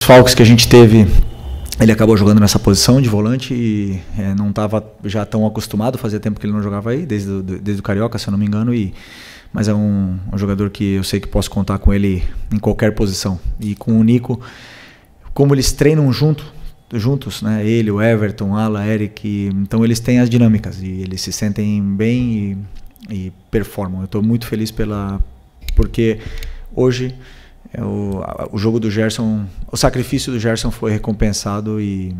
desfalques que a gente teve, ele acabou jogando nessa posição de volante e não estava já tão acostumado, fazia tempo que ele não jogava aí, desde o Carioca, se eu não me engano, mas é um jogador que eu sei que posso contar com ele em qualquer posição. E com o Nico, como eles treinam juntos, né? Ele, o Everton, Ala, Eric, então eles têm as dinâmicas e eles se sentem bem e performam. Eu estou muito feliz porque hoje o jogo do Gerson, o sacrifício do Gerson foi recompensado e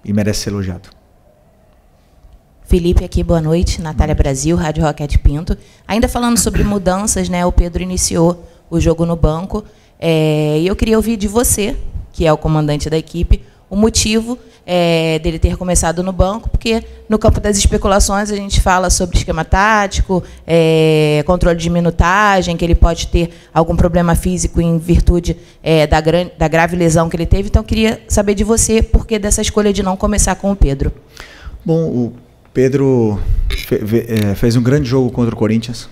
merece ser elogiado. Felipe aqui, boa noite. Natália Brasil, Rádio Roquete Pinto. Ainda falando sobre mudanças, né? O Pedro iniciou o jogo no banco e eu queria ouvir de você, que é o comandante da equipe, o motivo dele ter começado no banco, porque no campo das especulações a gente fala sobre esquema tático, controle de minutagem, que ele pode ter algum problema físico em virtude da grave lesão que ele teve. Então, eu queria saber de você por que dessa escolha de não começar com o Pedro. Bom, o Pedro fez um grande jogo contra o Corinthians,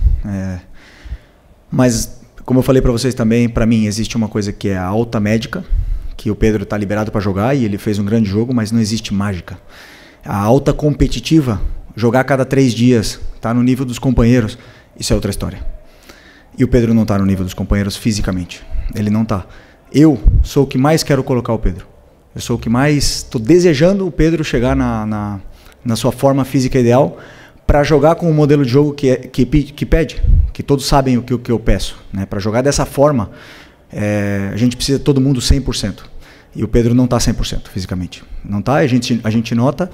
mas, como eu falei para vocês também, para mim existe uma coisa que é a alta médica, que o Pedro está liberado para jogar e ele fez um grande jogo, mas não existe mágica. A alta competitiva, jogar a cada 3 dias, estar no nível dos companheiros, isso é outra história. E o Pedro não está no nível dos companheiros fisicamente. Ele não está. Eu sou o que mais quero colocar o Pedro. Eu sou o que mais estou desejando o Pedro chegar na sua forma física ideal para jogar com o modelo de jogo que pede, que todos sabem o que eu peço, né? Para jogar dessa forma, a gente precisa de todo mundo 100%. E o Pedro não está 100% fisicamente. Não está, a gente nota.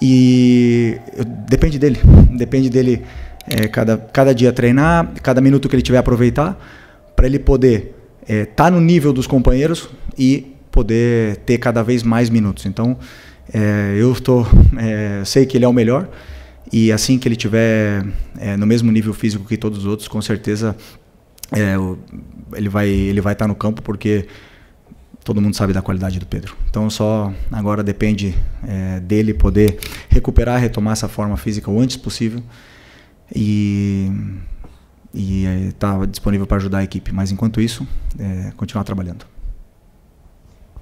E depende dele. Depende dele cada dia treinar, cada minuto que ele tiver aproveitar, para ele poder estar no nível dos companheiros e poder ter cada vez mais minutos. Então, eu sei que ele é o melhor. E assim que ele tiver no mesmo nível físico que todos os outros, com certeza ele vai estar no campo, porque todo mundo sabe da qualidade do Pedro. Então só agora depende dele poder retomar essa forma física o antes possível e estar disponível para ajudar a equipe. Mas enquanto isso, continuar trabalhando.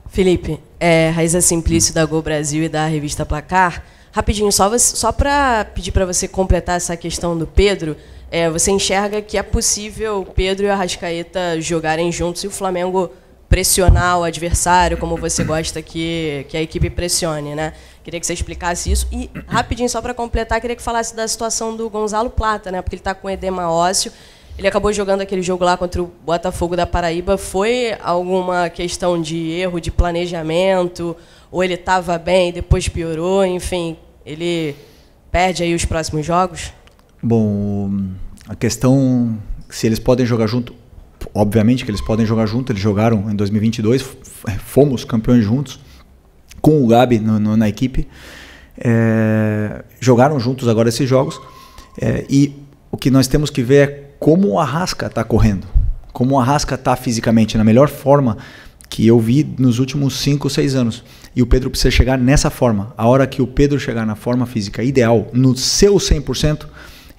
Felipe, Raíza Simplício da Gol Brasil e da revista Placar. Rapidinho, só para pedir para você completar essa questão do Pedro, você enxerga que é possível o Pedro e o Arrascaeta jogarem juntos e o Flamengo pressionar o adversário, como você gosta que a equipe pressione, né? Queria que você explicasse isso. E, rapidinho, só para completar, queria que falasse da situação do Gonzalo Plata, né? Porque ele está com edema ósseo. Ele acabou jogando aquele jogo lá contra o Botafogo da Paraíba. Foi alguma questão de erro de planejamento? Ou ele estava bem e depois piorou? Enfim, ele perde aí os próximos jogos? Bom, a questão se eles podem jogar junto, obviamente que eles podem jogar junto. Eles jogaram em 2022, fomos campeões juntos, com o Gabi na equipe. Jogaram juntos agora esses jogos. E o que nós temos que ver é como o Arrasca está correndo, como o Arrasca está fisicamente, na melhor forma que eu vi nos últimos 5 ou 6 anos. E o Pedro precisa chegar nessa forma. A hora que o Pedro chegar na forma física ideal, no seu 100%,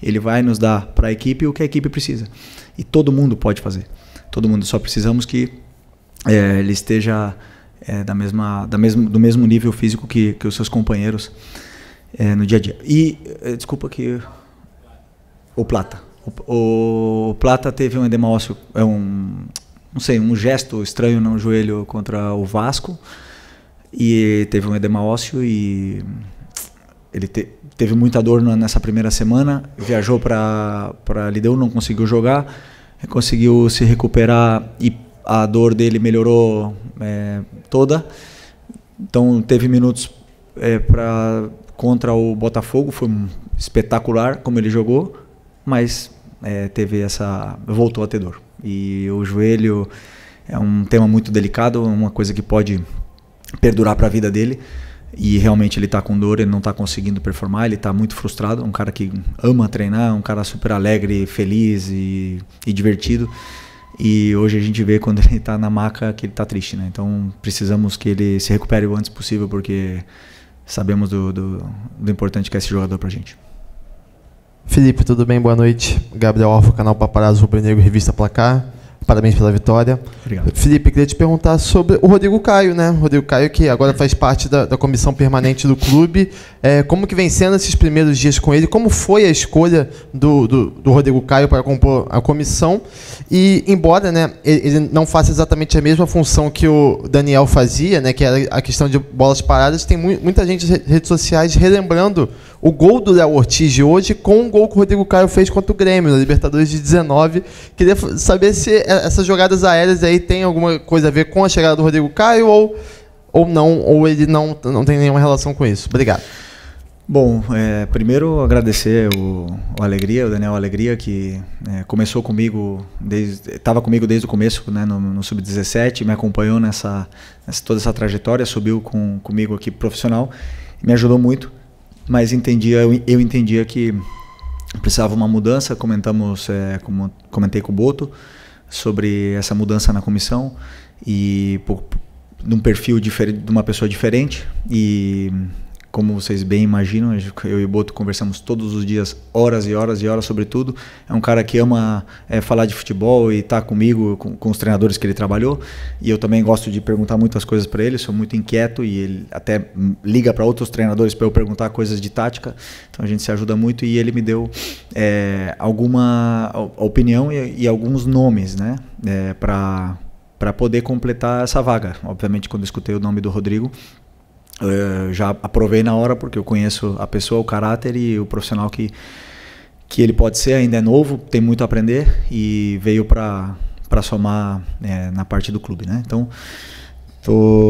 ele vai nos dar para a equipe o que a equipe precisa. E todo mundo pode fazer. Todo mundo. Só precisamos que ele esteja do mesmo nível físico que os seus companheiros no dia a dia. E, desculpa que... O Plata. O Plata teve um edema ósseo, um gesto estranho no joelho contra o Vasco, e teve um edema ósseo e ele teve muita dor nessa primeira semana, viajou para Lideu, não conseguiu jogar, conseguiu se recuperar e a dor dele melhorou toda. Então teve minutos contra o Botafogo, foi espetacular como ele jogou, mas voltou a ter dor. E o joelho é um tema muito delicado, uma coisa que pode perdurar para a vida dele, e realmente ele está com dor, ele não está conseguindo performar, ele está muito frustrado. Um cara que ama treinar, um cara super alegre, feliz e divertido, e hoje a gente vê quando ele está na maca que ele está triste, né? Então precisamos que ele se recupere o antes possível, porque sabemos do importante que é esse jogador para a gente. Felipe, tudo bem? Boa noite. Gabriel Alfa, canal Paparazzo Rubro Negro, revista Placar. Parabéns pela vitória. Obrigado. Felipe, queria te perguntar sobre o Rodrigo Caio, né? O Rodrigo Caio, que agora faz parte da comissão permanente do clube. Como que vem sendo esses primeiros dias com ele? Como foi a escolha do Rodrigo Caio para compor a comissão? E, embora, né, ele não faça exatamente a mesma função que o Daniel fazia, né, que era a questão de bolas paradas, tem muita gente nas redes sociais relembrando o gol do Léo Ortiz de hoje com o gol que o Rodrigo Caio fez contra o Grêmio, na Libertadores de 19. Queria saber se essas jogadas aéreas aí tem alguma coisa a ver com a chegada do Rodrigo Caio ou não, ou ele não tem nenhuma relação com isso. Obrigado. Bom, primeiro agradecer o Alegria, o Daniel Alegria, que começou comigo, estava comigo desde o começo, né, no Sub-17, me acompanhou toda essa trajetória, subiu comigo aqui profissional, me ajudou muito, mas eu entendia que precisava uma mudança. Comentei com o Boto sobre essa mudança na comissão e de um perfil diferente, de uma pessoa diferente, e como vocês bem imaginam, eu e o Boto conversamos todos os dias, horas e horas e horas sobre tudo. É um cara que ama falar de futebol e tá comigo, com os treinadores que ele trabalhou. E eu também gosto de perguntar muitas coisas para ele, sou muito inquieto e ele até liga para outros treinadores para eu perguntar coisas de tática. Então a gente se ajuda muito e ele me deu alguma opinião e alguns nomes, né, para poder completar essa vaga. Obviamente, quando eu escutei o nome do Rodrigo, já aprovei na hora, porque eu conheço a pessoa, o caráter e o profissional que ele pode ser. Ainda é novo, tem muito a aprender e veio para somar na parte do clube, né? Então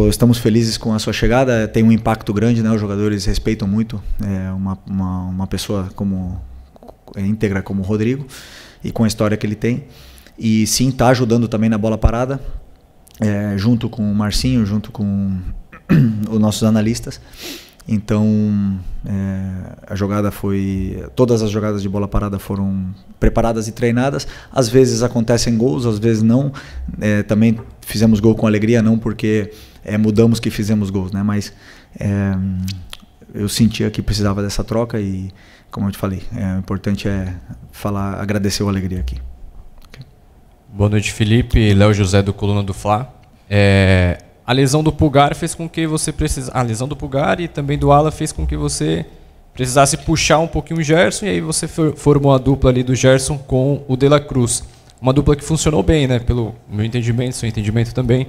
estamos felizes com a sua chegada. Tem um impacto grande, né? Os jogadores respeitam muito uma pessoa íntegra como o Rodrigo e com a história que ele tem. E sim, está ajudando também na bola parada, junto com o Marcinho, junto com os nossos analistas. Então todas as jogadas de bola parada foram preparadas e treinadas. Às vezes acontecem gols, às vezes não. Também fizemos gol com alegria, não porque mudamos que fizemos gols, né? Mas eu sentia que precisava dessa troca e, como eu te falei, o importante é agradecer o Alegria aqui. Okay. Boa noite, Felipe. Léo José, do Coluna do Fla. A lesão do Pulgar fez com que você precisasse... A lesão do Pulgar e também do Ala fez com que você precisasse puxar um pouquinho o Gerson, e aí você formou a dupla ali do Gerson com o De La Cruz. Uma dupla que funcionou bem, né? Pelo meu entendimento, seu entendimento também.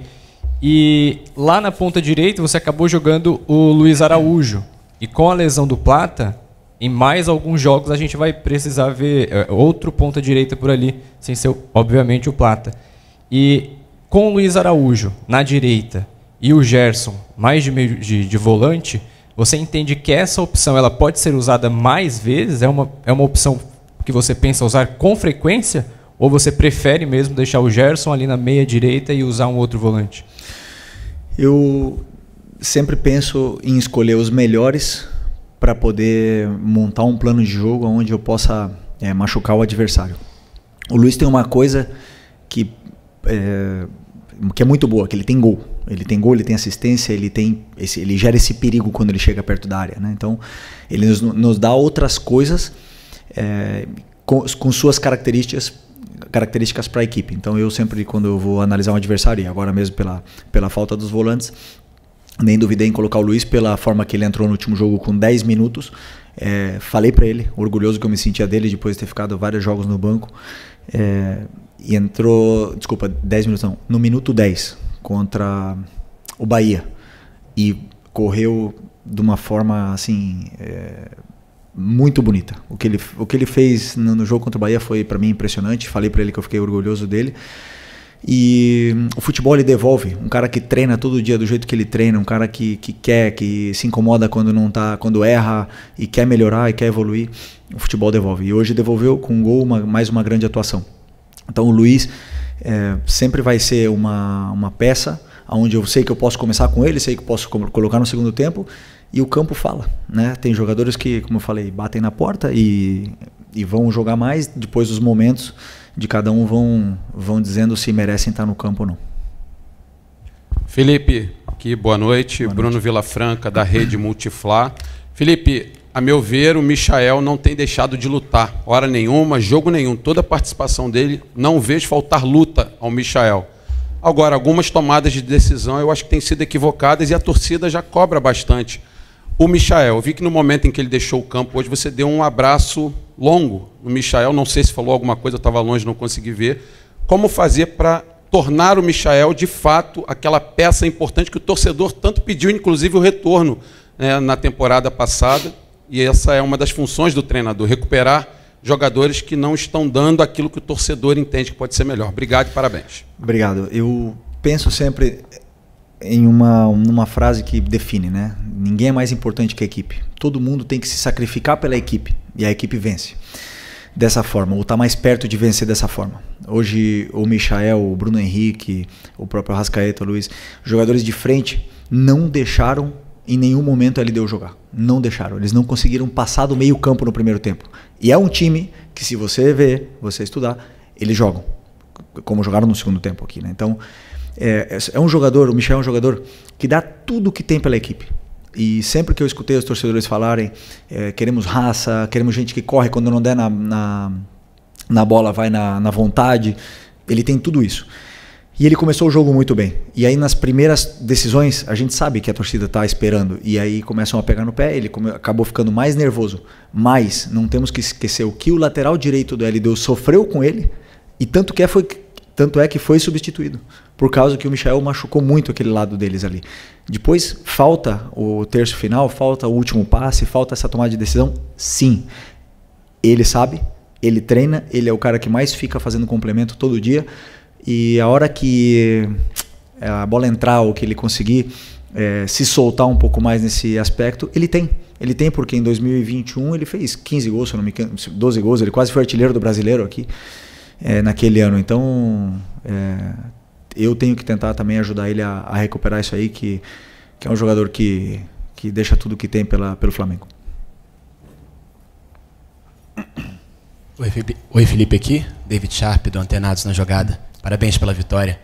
E lá na ponta direita você acabou jogando o Luiz Araújo. E com a lesão do Plata, em mais alguns jogos a gente vai precisar ver outro ponta direita por ali, sem ser, obviamente, o Plata. E com o Luiz Araújo na direita e o Gerson mais de meio de volante, você entende que essa opção ela pode ser usada mais vezes? É uma opção que você pensa usar com frequência? Ou você prefere mesmo deixar o Gerson ali na meia direita e usar um outro volante? Eu sempre penso em escolher os melhores para poder montar um plano de jogo onde eu possa machucar o adversário. O Luiz tem uma coisa que é muito boa, que ele tem gol. Ele tem gol, ele tem assistência, ele gera esse perigo quando ele chega perto da área, né? Então, ele nos dá outras coisas com suas características para a equipe. Então, eu sempre, quando eu vou analisar um adversário, e agora mesmo pela falta dos volantes, nem duvidei em colocar o Luiz pela forma que ele entrou no último jogo com 10 minutos. Falei para ele, orgulhoso que eu me sentia dele depois de ter ficado vários jogos no banco. E entrou, 10 minutos não, no minuto 10 contra o Bahia e correu de uma forma assim muito bonita. O que ele fez no jogo contra o Bahia foi para mim impressionante. Falei para ele que eu fiquei orgulhoso dele. E o futebol ele devolve. Um cara que treina todo dia do jeito que ele treina, um cara que quer, que se incomoda quando erra e quer melhorar e quer evoluir, o futebol devolve. E hoje devolveu com um gol, mais uma grande atuação. Então o Luiz sempre vai ser uma peça onde eu sei que eu posso começar com ele, sei que eu posso colocar no segundo tempo, e o campo fala, né? Tem jogadores que, como eu falei, batem na porta e vão jogar mais, depois os momentos de cada um vão dizendo se merecem estar no campo ou não. Felipe, aqui, boa noite. Bruno Vilafranca, da Rede Multiflá. Felipe, a meu ver, o Michael não tem deixado de lutar. Hora nenhuma, jogo nenhum. Toda a participação dele, não vejo faltar luta ao Michael. Agora, algumas tomadas de decisão eu acho que têm sido equivocadas e a torcida já cobra bastante. O Michael, eu vi que no momento em que ele deixou o campo hoje, você deu um abraço longo no Michael. Não sei se falou alguma coisa, eu estava longe, não consegui ver. Como fazer para tornar o Michael, de fato, aquela peça importante que o torcedor tanto pediu, inclusive o retorno, né, na temporada passada. E essa é uma das funções do treinador, recuperar jogadores que não estão dando aquilo que o torcedor entende que pode ser melhor. Obrigado e parabéns. Obrigado. Eu penso sempre em numa frase que define, né? Ninguém é mais importante que a equipe. Todo mundo tem que se sacrificar pela equipe e a equipe vence dessa forma, ou está mais perto de vencer dessa forma. Hoje o Michael, o Bruno Henrique, o próprio Arrascaeta, o Luiz, jogadores de frente não deixaram em nenhum momento a LDU jogar. Não deixaram. Eles não conseguiram passar do meio campo no primeiro tempo. E é um time que, se você ver, você estudar, eles jogam. Como jogaram no segundo tempo aqui, né? Então, é um jogador, o Michael é um jogador que dá tudo o que tem pela equipe. E sempre que eu escutei os torcedores falarem, queremos raça, queremos gente que corre quando não der na bola, vai na vontade, ele tem tudo isso. E ele começou o jogo muito bem. E aí nas primeiras decisões, a gente sabe que a torcida está esperando. E aí começam a pegar no pé, ele acabou ficando mais nervoso. Mas não temos que esquecer o que o lateral direito do LDU sofreu com ele, e tanto é que foi substituído. Por causa que o Michael machucou muito aquele lado deles ali. Depois falta o terço final, falta o último passe, falta essa tomada de decisão. Sim, ele sabe, ele treina, ele é o cara que mais fica fazendo complemento todo dia. E a hora que a bola entrar ou que ele conseguir se soltar um pouco mais nesse aspecto, ele tem. Ele tem, porque em 2021 ele fez 15 gols, se não me engano, 12 gols, ele quase foi artilheiro do brasileiro aqui naquele ano. Então eu tenho que tentar também ajudar ele a recuperar isso aí, que é um jogador que deixa tudo que tem pelo Flamengo. Oi, Felipe aqui, David Sharp do Antenados na Jogada. Parabéns pela vitória.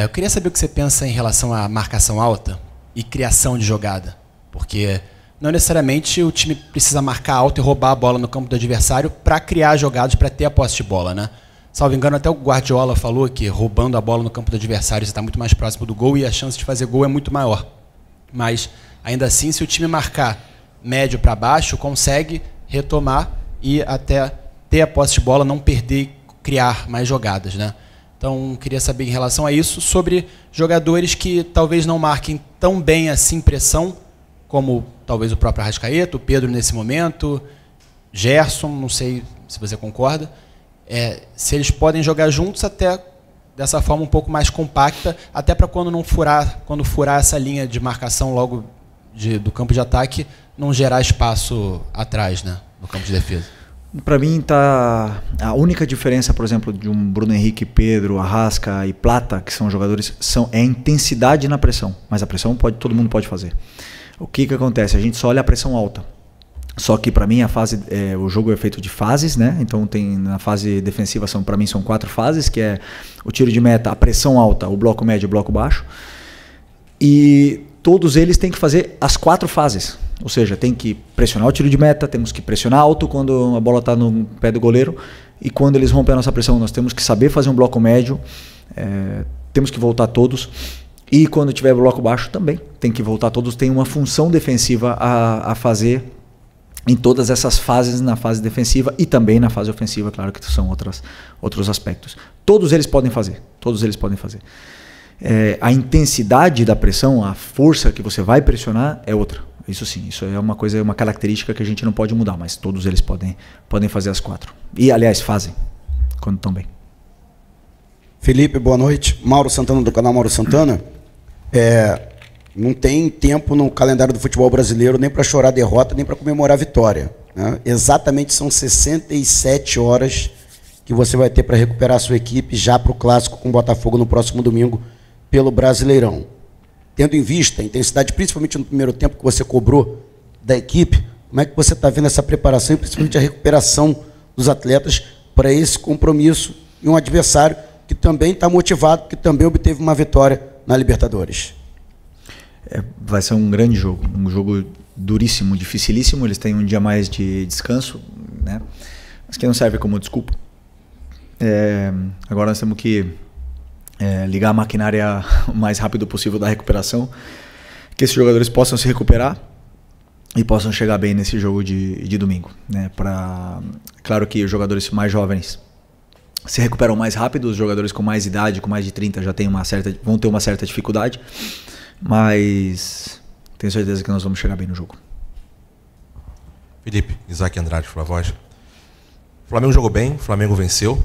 Eu queria saber o que você pensa em relação à marcação alta e criação de jogada. Porque não necessariamente o time precisa marcar alto e roubar a bola no campo do adversário para criar jogadas, para ter a posse de bola, né? Salvo engano, até o Guardiola falou que roubando a bola no campo do adversário você está muito mais próximo do gol e a chance de fazer gol é muito maior. Mas, ainda assim, se o time marcar médio para baixo, consegue retomar e até ter a posse de bola, não perder e criar mais jogadas, né? Então, queria saber em relação a isso, sobre jogadores que talvez não marquem tão bem assim pressão, como talvez o próprio Arrascaeta, o Pedro nesse momento, Gerson, não sei se você concorda, se eles podem jogar juntos até dessa forma um pouco mais compacta, até para quando furar essa linha de marcação logo do campo de ataque, não gerar espaço atrás, né, no campo de defesa. Para mim, a única diferença, por exemplo, de um Bruno Henrique, Pedro, Arrasca e Plata, que são jogadores, é a intensidade na pressão. Mas a pressão todo mundo pode fazer. O que acontece? A gente só olha a pressão alta. Só que para mim o jogo é feito de fases, né? Então na fase defensiva para mim são 4 fases, que é o tiro de meta, a pressão alta, o bloco médio e o bloco baixo. E todos eles têm que fazer as 4 fases. Ou seja, tem que pressionar o tiro de meta, temos que pressionar alto quando a bola está no pé do goleiro, e quando eles rompem a nossa pressão, nós temos que saber fazer um bloco médio, temos que voltar todos, e quando tiver bloco baixo também tem que voltar todos. Tem uma função defensiva a fazer em todas essas fases, na fase defensiva e também na fase ofensiva, claro que são outros aspectos. Todos eles podem fazer, a intensidade da pressão, a força que você vai pressionar é outra. Isso sim, isso é uma característica que a gente não pode mudar, mas todos eles podem fazer as 4. E, aliás, fazem, quando estão bem. Felipe, boa noite. Mauro Santana, do canal Mauro Santana. Não tem tempo no calendário do futebol brasileiro nem para chorar derrota, nem para comemorar vitória, né? Exatamente são 67 horas que você vai ter para recuperar a sua equipe já para o Clássico com o Botafogo no próximo domingo pelo Brasileirão. Tendo em vista a intensidade, principalmente no primeiro tempo que você cobrou da equipe, como é que você está vendo essa preparação e principalmente a recuperação dos atletas para esse compromisso e um adversário que também está motivado, que também obteve uma vitória na Libertadores? vai ser um grande jogo, um jogo duríssimo, dificilíssimo. Eles têm um dia mais de descanso, né? Mas que não serve como desculpa. Agora nós temos que ligar a maquinária o mais rápido possível da recuperação, que esses jogadores possam se recuperar e possam chegar bem nesse jogo de domingo, né? Claro que os jogadores mais jovens se recuperam mais rápido, os jogadores com mais idade, com mais de 30, já vão ter uma certa dificuldade, mas tenho certeza que nós vamos chegar bem no jogo. Felipe, Isaac Andrade, Flavoz. O Flamengo jogou bem, o Flamengo venceu,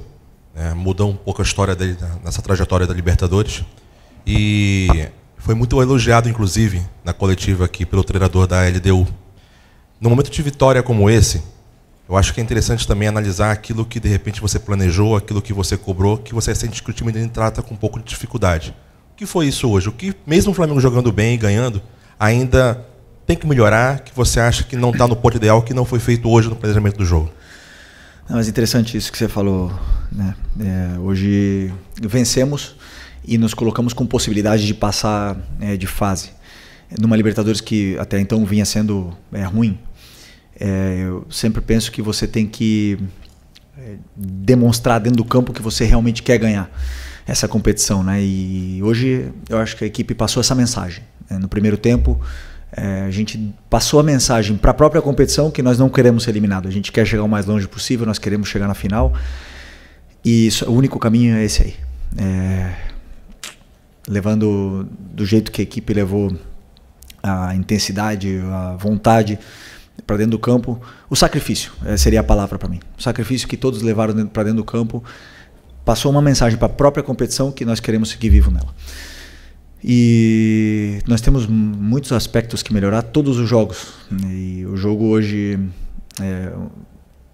mudou um pouco a história dele nessa trajetória da Libertadores, e foi muito elogiado, inclusive, na coletiva aqui pelo treinador da LDU. No momento de vitória como esse, eu acho que é interessante também analisar aquilo que de repente você planejou, aquilo que você cobrou, que você sente que o time ainda trata com um pouco de dificuldade. O que foi isso hoje? O que, mesmo o Flamengo jogando bem e ganhando, ainda tem que melhorar, que você acha que não está no ponto ideal, que não foi feito hoje no planejamento do jogo? Não, mas interessante isso que você falou, né? Hoje vencemos e nos colocamos com possibilidade de passar de fase. Numa Libertadores que até então vinha sendo ruim. Eu sempre penso que você tem que demonstrar dentro do campo que você realmente quer ganhar essa competição, né? E hoje eu acho que a equipe passou essa mensagem. No primeiro tempo, a gente passou a mensagem para a própria competição que nós não queremos ser eliminados. A gente quer chegar o mais longe possível, nós queremos chegar na final. E o único caminho é esse aí. Levando do jeito que a equipe levou a intensidade, a vontade para dentro do campo, o sacrifício seria a palavra para mim. O sacrifício que todos levaram para dentro do campo passou uma mensagem para a própria competição que nós queremos seguir vivo nela. E nós temos muitos aspectos que melhorar, todos os jogos. E o jogo hoje,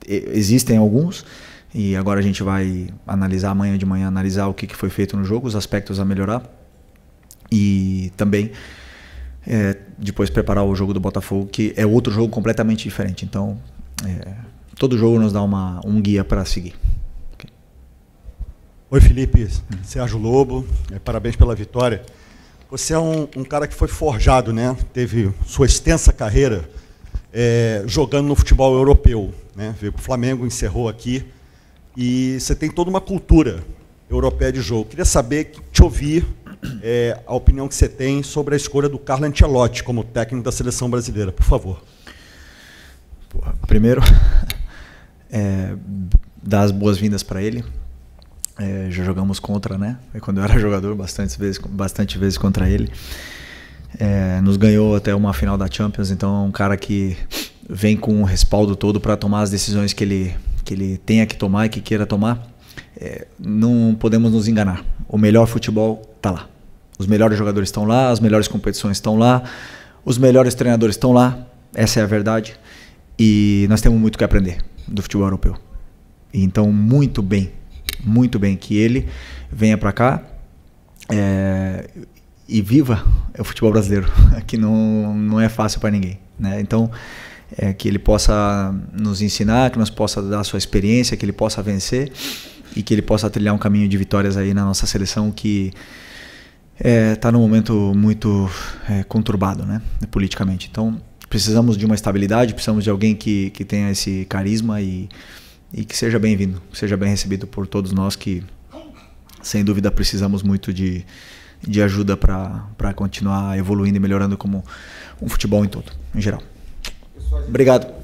existem alguns, e agora a gente vai analisar amanhã de manhã, analisar o que foi feito no jogo, os aspectos a melhorar. E também depois preparar o jogo do Botafogo, que é outro jogo completamente diferente. Então, todo jogo nos dá um guia para seguir. Okay. Oi, Felipe, Sérgio Lobo, parabéns pela vitória. Você é um cara que foi forjado, né? Teve sua extensa carreira jogando no futebol europeu, né? Veio para o Flamengo, encerrou aqui, e você tem toda uma cultura europeia de jogo. Queria saber, te ouvir, a opinião que você tem sobre a escolha do Carlo Ancelotti como técnico da seleção brasileira, por favor. Primeiro, dar as boas-vindas para ele. Já jogamos contra, né? Quando eu era jogador, bastante vezes contra ele. Nos ganhou até uma final da Champions, então é um cara que vem com o respaldo todo para tomar as decisões que ele tenha que tomar e que queira tomar. Não podemos nos enganar. O melhor futebol está lá. Os melhores jogadores estão lá, as melhores competições estão lá, os melhores treinadores estão lá. Essa é a verdade. E nós temos muito que aprender do futebol europeu. Então, muito bem que ele venha para cá e viva o futebol brasileiro, que não é fácil para ninguém, né? Então, que ele possa nos ensinar, que nós possa dar a sua experiência, que ele possa vencer e que ele possa trilhar um caminho de vitórias aí na nossa seleção, que está num momento muito conturbado, né, politicamente. Então, precisamos de uma estabilidade, precisamos de alguém que tenha esse carisma e que seja bem-vindo, seja bem recebido por todos nós, que sem dúvida precisamos muito de ajuda para continuar evoluindo e melhorando como um futebol em todo, em geral. Obrigado.